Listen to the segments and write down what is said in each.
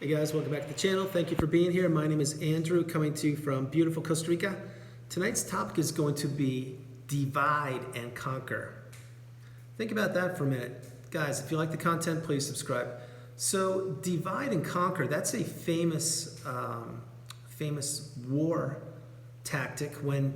Hey guys, welcome back to the channel. Thank you for being here. My name is Andrew, coming to you from beautiful Costa Rica. Tonight's topic is going to be divide and conquer. Think about that for a minute. Guys, if you like the content, please subscribe. So divide and conquer, that's a famous war tactic when,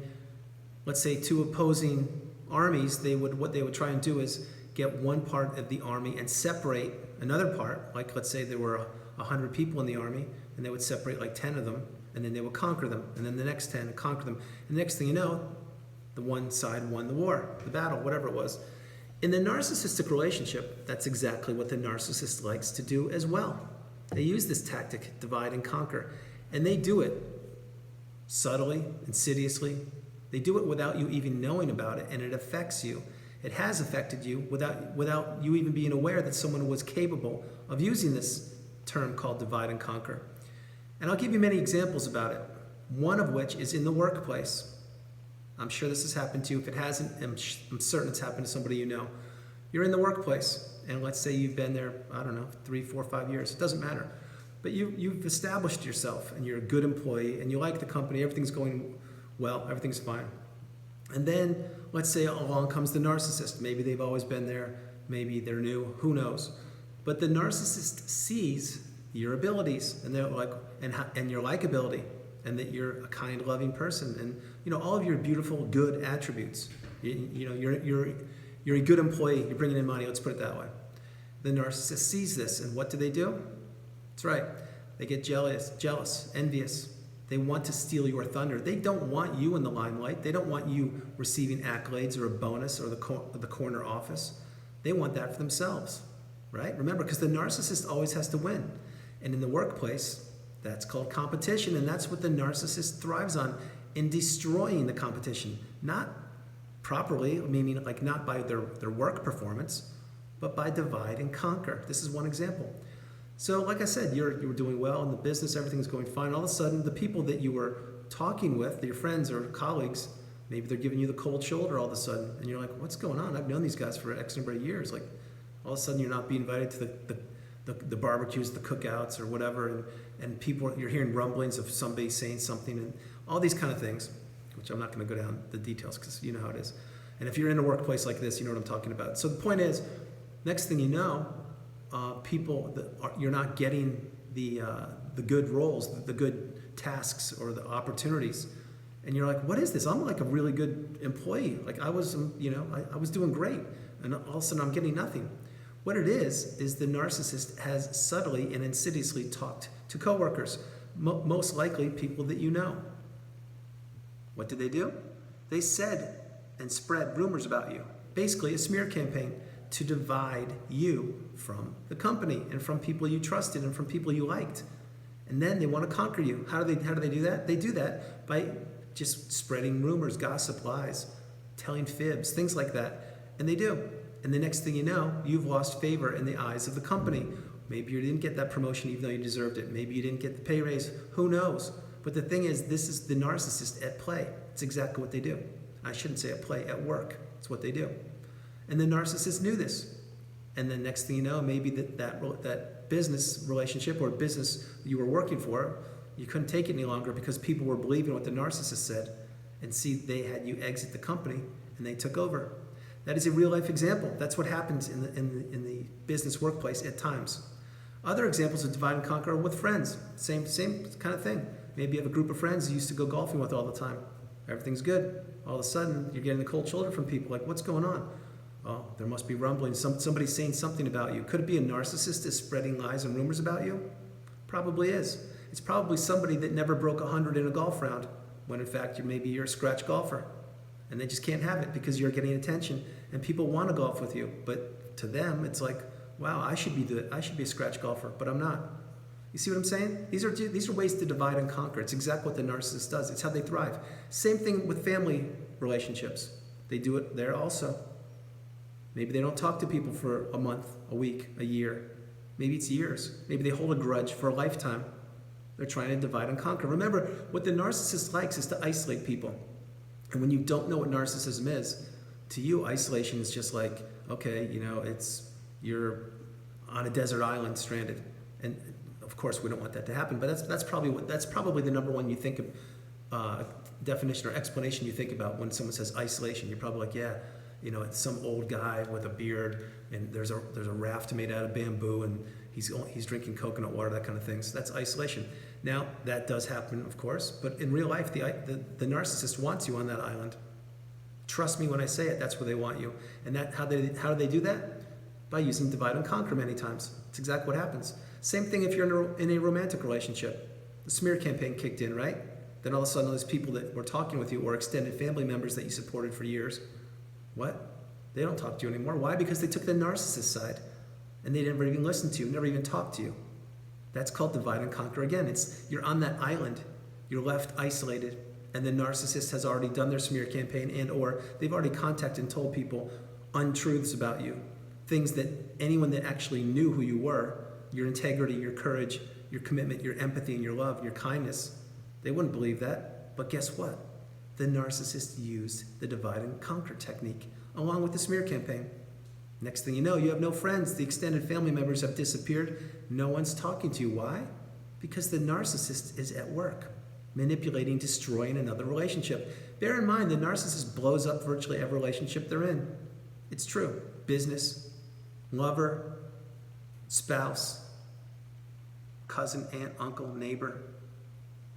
let's say, two opposing armies, what they would try and do is get one part of the army and separate another part. Like, let's say there were 100 people in the army, and they would separate like 10 of them, and then they would conquer them, and then the next 10 would conquer them. And the next thing you know, the one side won the war, the battle, whatever it was. In the narcissistic relationship, that's exactly what the narcissist likes to do as well. They use this tactic, divide and conquer, and they do it subtly, insidiously. They do it without you even knowing about it, and it affects you. It has affected you without you even being aware that someone was capable of using this term called divide and conquer. And I'll give you many examples about it, one of which is in the workplace. I'm sure this has happened to you. If it hasn't, I'm certain it's happened to somebody you know. You're in the workplace, and let's say you've been there, I don't know, 3, 4, 5 years. It doesn't matter. But you've established yourself, and you're a good employee, and you like the company, everything's going well, everything's fine. And then, let's say along comes the narcissist. Maybe they've always been there, maybe they're new, who knows. But the narcissist sees your abilities and they're like, and your likability, and that you're a kind, loving person, and all of your beautiful, good attributes. You're a good employee. You're bringing in money. Let's put it that way. The narcissist sees this, and what do? That's right. They get jealous, envious. They want to steal your thunder. They don't want you in the limelight. They don't want you receiving accolades or a bonus or the corner office. They want that for themselves. Right? Remember, because the narcissist always has to win. And in the workplace, that's called competition, and that's what the narcissist thrives on, in destroying the competition. Not properly, meaning like not by their work performance, but by divide and conquer. This is one example. So like I said, you were doing well in the business, everything's going fine. All of a sudden, the people that you were talking with, your friends or colleagues, maybe they're giving you the cold shoulder all of a sudden, and you're like, what's going on? I've known these guys for X number of years. Like, all of a sudden you're not being invited to the barbecues, the cookouts or whatever, and people, you're hearing rumblings of somebody saying something and all these kind of things, which I'm not going to go down the details because you know how it is. And if you're in a workplace like this, you know what I'm talking about. So the point is, next thing you know, you're not getting the good roles, the good tasks or the opportunities. And you're like, what is this? I'm like a really good employee. Like I was doing great. And all of a sudden I'm getting nothing. What it is the narcissist has subtly and insidiously talked to coworkers, most likely people that you know. What did they do? They said and spread rumors about you. Basically a smear campaign to divide you from the company and from people you trusted and from people you liked. And then they want to conquer you. How do they do that? They do that by just spreading rumors, gossip, lies, telling fibs, things like that. And they do. And the next thing you know, you've lost favor in the eyes of the company. Maybe you didn't get that promotion even though you deserved it. Maybe you didn't get the pay raise. Who knows? But the thing is, this is the narcissist at play. It's exactly what they do. I shouldn't say at play, at work. It's what they do. And the narcissist knew this. And the next thing you know, maybe that business relationship or business you were working for, you couldn't take it any longer because people were believing what the narcissist said. And see, they had you exit the company and they took over. That is a real life example. That's what happens in the business workplace at times. Other examples of divide and conquer are with friends. Same kind of thing. Maybe you have a group of friends you used to go golfing with all the time. Everything's good. All of a sudden, you're getting the cold shoulder from people. Like, what's going on? Oh, there must be rumbling. Somebody's saying something about you. Could it be a narcissist is spreading lies and rumors about you? Probably is. It's probably somebody that never broke 100 in a golf round, when in fact maybe you're a scratch golfer. And they just can't have it because you're getting attention and people want to golf with you. But to them, it's like, wow, I should be a scratch golfer, but I'm not. You see what I'm saying? These are ways to divide and conquer. It's exactly what the narcissist does. It's how they thrive. Same thing with family relationships. They do it there also. Maybe they don't talk to people for a month, a week, a year. Maybe it's years. Maybe they hold a grudge for a lifetime. They're trying to divide and conquer. Remember, what the narcissist likes is to isolate people. And when you don't know what narcissism is, to you, isolation is just like, okay, you're on a desert island stranded. And Of course, we don't want that to happen, but that's probably the number one you think of definition or explanation you think about when someone says isolation. You're probably like, yeah, it's some old guy with a beard, and there's a raft made out of bamboo, and he's drinking coconut water, that kind of thing. So that's isolation. Now that does happen, of course, but in real life, the narcissist wants you on that island. Trust me when I say it. That's where they want you, and how do they do that? By using divide and conquer many times. It's exactly what happens. Same thing if you're in a romantic relationship. The smear campaign kicked in, right? Then all of a sudden, those people that were talking with you or extended family members that you supported for years, what? They don't talk to you anymore. Why? Because they took the narcissist side, and they never even listened to you, never even talked to you. That's called divide and conquer again. You're on that island. You're left isolated, and the narcissist has already done their smear campaign or they've already contacted and told people untruths about you, things that anyone that actually knew who you were, your integrity, your courage, your commitment, your empathy, and your love, your kindness, they wouldn't believe that. But guess what? The narcissist used the divide and conquer technique along with the smear campaign. Next thing you know, you have no friends. The extended family members have disappeared. No one's talking to you. Why? Because the narcissist is at work, manipulating, destroying another relationship. Bear in mind, the narcissist blows up virtually every relationship they're in. It's true. Business, lover, spouse, cousin, aunt, uncle, neighbor,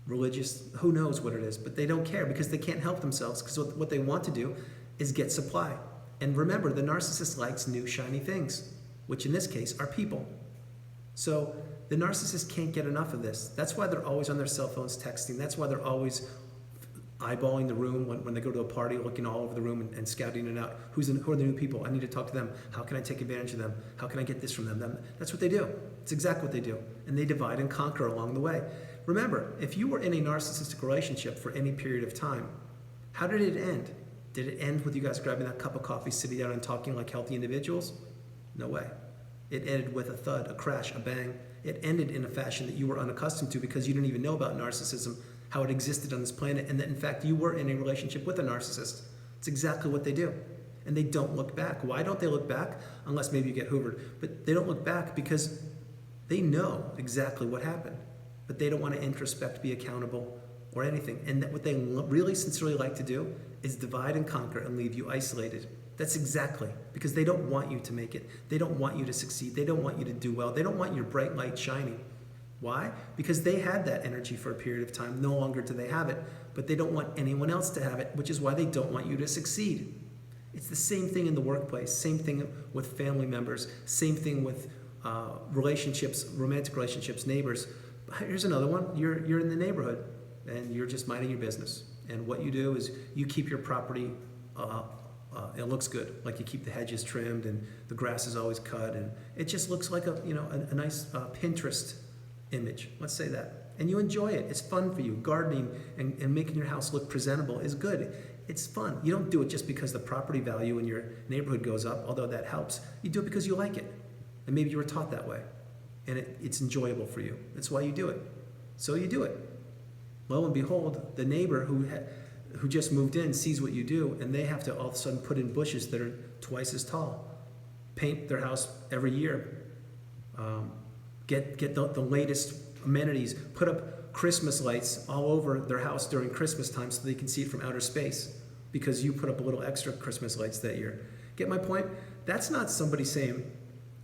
religious, who knows what it is, but they don't care because they can't help themselves, because what they want to do is get supply. And remember, the narcissist likes new shiny things, which in this case are people. So the narcissist can't get enough of this. That's why they're always on their cell phones texting. That's why they're always eyeballing the room when they go to a party, looking all over the room and scouting it out. Who are the new people? I need to talk to them. How can I take advantage of them? How can I get this from them? That's what they do. It's exactly what they do. And they divide and conquer along the way. Remember, if you were in a narcissistic relationship for any period of time, how did it end? Did it end with you guys grabbing that cup of coffee, sitting down and talking like healthy individuals? No way. It ended with a thud, a crash, a bang. It ended in a fashion that you were unaccustomed to because you didn't even know about narcissism, how it existed on this planet, and that in fact you were in a relationship with a narcissist. It's exactly what they do. And they don't look back. Why don't they look back? Unless maybe you get hoovered. But they don't look back because they know exactly what happened. But they don't want to introspect, be accountable, or anything. And that what they really sincerely like to do is divide and conquer and leave you isolated. That's exactly, because they don't want you to make it. They don't want you to succeed. They don't want you to do well. They don't want your bright light shining. Why? Because they had that energy for a period of time. No longer do they have it, but they don't want anyone else to have it, which is why they don't want you to succeed. It's the same thing in the workplace, same thing with family members, same thing with relationships, romantic relationships, neighbors. Here's another one. You're in the neighborhood and you're just minding your business. And what you do is you keep your property, it looks good. Like you keep the hedges trimmed and the grass is always cut, and it just looks like a nice Pinterest image. Let's say that. And you enjoy it. It's fun for you. Gardening and making your house look presentable is good. It's fun. You don't do it just because the property value in your neighborhood goes up, although that helps. You do it because you like it. And maybe you were taught that way. And it's enjoyable for you. That's why you do it. So you do it. Lo and behold, the neighbor who just moved in sees what you do, and they have to all of a sudden put in bushes that are twice as tall, paint their house every year, get the latest amenities, put up Christmas lights all over their house during Christmas time so they can see it from outer space because you put up a little extra Christmas lights that year. Get my point? That's not somebody saying,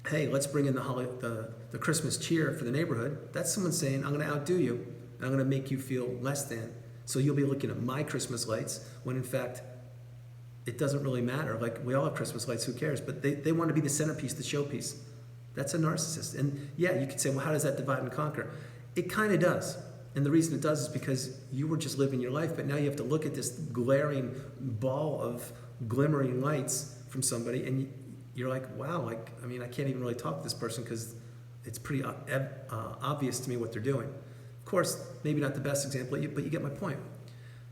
hey, let's bring in the Christmas cheer for the neighborhood. That's someone saying, I'm going to outdo you. And I'm going to make you feel less than. So you'll be looking at my Christmas lights when in fact it doesn't really matter. Like, we all have Christmas lights, who cares? But they want to be the centerpiece, the showpiece. That's a narcissist. And yeah, you could say, well, how does that divide and conquer? It kind of does. And the reason it does is because you were just living your life, but now you have to look at this glaring ball of glimmering lights from somebody, and you're like, wow, I can't even really talk to this person because it's pretty obvious to me what they're doing. Of course, maybe not the best example, but you get my point.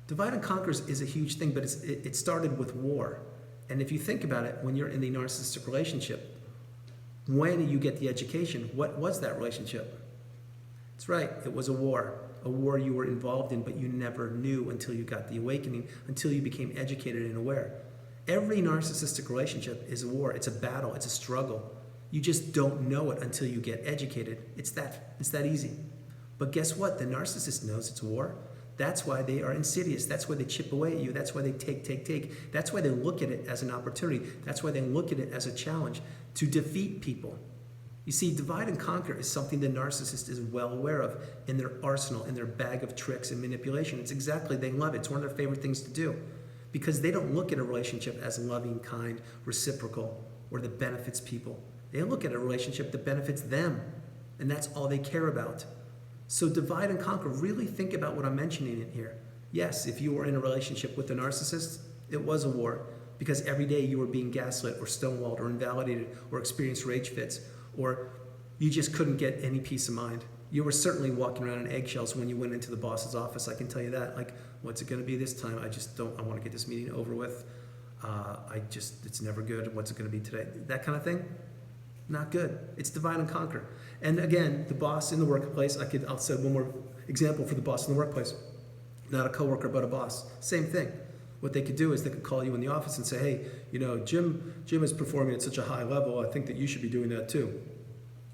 Divide and conquer is a huge thing, but it started with war. And if you think about it, when you're in the narcissistic relationship, when you get the education, what was that relationship? That's right, it was a war you were involved in, but you never knew until you got the awakening, until you became educated and aware. Every narcissistic relationship is a war. It's a battle. It's a struggle. You just don't know it until you get educated. It's that easy. But guess what? The narcissist knows it's war. That's why they are insidious. That's why they chip away at you. That's why they take. That's why they look at it as an opportunity. That's why they look at it as a challenge to defeat people. You see, divide and conquer is something the narcissist is well aware of in their arsenal, in their bag of tricks and manipulation. It's exactly, they love it. It's one of their favorite things to do because they don't look at a relationship as loving, kind, reciprocal, or that benefits people. They look at a relationship that benefits them, and that's all they care about. So divide and conquer, really think about what I'm mentioning in here. Yes, if you were in a relationship with a narcissist, it was a war because every day you were being gaslit or stonewalled or invalidated or experienced rage fits, or you just couldn't get any peace of mind. You were certainly walking around in eggshells when you went into the boss's office, I can tell you that. Like, what's it gonna be this time? I wanna get this meeting over with. It's never good. What's it gonna be today? That kind of thing, not good. It's divide and conquer. And again, the boss in the workplace, I'll say one more example for the boss in the workplace. Not a coworker, but a boss. Same thing. What they could do is they could call you in the office and say, hey, Jim is performing at such a high level. I think that you should be doing that too.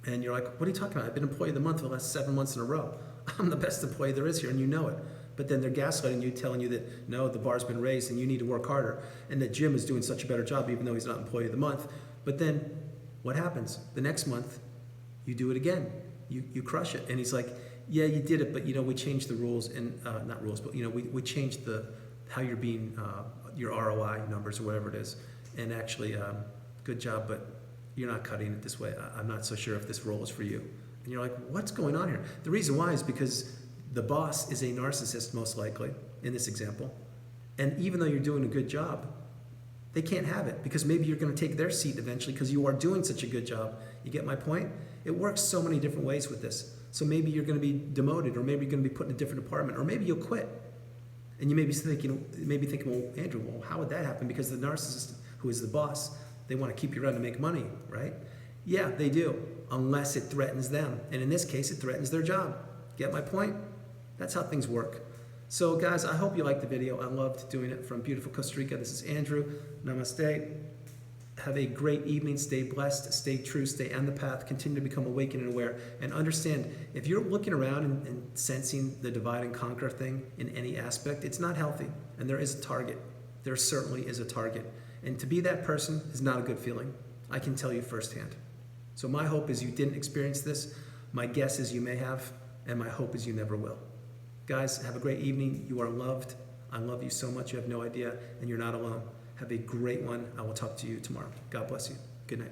And you're like, what are you talking about? I've been employee of the month for the last 7 months in a row. I'm the best employee there is here, and you know it. But then they're gaslighting you, telling you that, no, the bar's been raised and you need to work harder, and that Jim is doing such a better job even though he's not employee of the month. But then what happens? The next month, you do it again. You crush it. And he's like, yeah, you did it, but we changed the rules, and not rules, but we changed how you're being, your ROI numbers or whatever it is. And actually, good job, but you're not cutting it this way. I'm not so sure if this role is for you. And you're like, what's going on here? The reason why is because the boss is a narcissist, most likely, in this example. And even though you're doing a good job, they can't have it because maybe you're going to take their seat eventually because you are doing such a good job. You get my point? It works so many different ways with this. So maybe you're going to be demoted, or maybe you're going to be put in a different department, or maybe you'll quit. And you may be thinking, well, Andrew, how would that happen? Because the narcissist, who is the boss, they want to keep you around to make money, right? Yeah, they do, unless it threatens them. And in this case, it threatens their job. Get my point? That's how things work. So guys, I hope you liked the video. I loved doing it from beautiful Costa Rica. This is Andrew. Namaste. Have a great evening. Stay blessed, stay true, stay on the path, continue to become awakened and aware. And understand, if you're looking around and sensing the divide and conquer thing in any aspect, it's not healthy. And there is a target. There certainly is a target. And to be that person is not a good feeling. I can tell you firsthand. So my hope is you didn't experience this. My guess is you may have, and my hope is you never will. Guys, have a great evening. You are loved. I love you so much. You have no idea, and you're not alone. Have a great one. I will talk to you tomorrow. God bless you. Good night.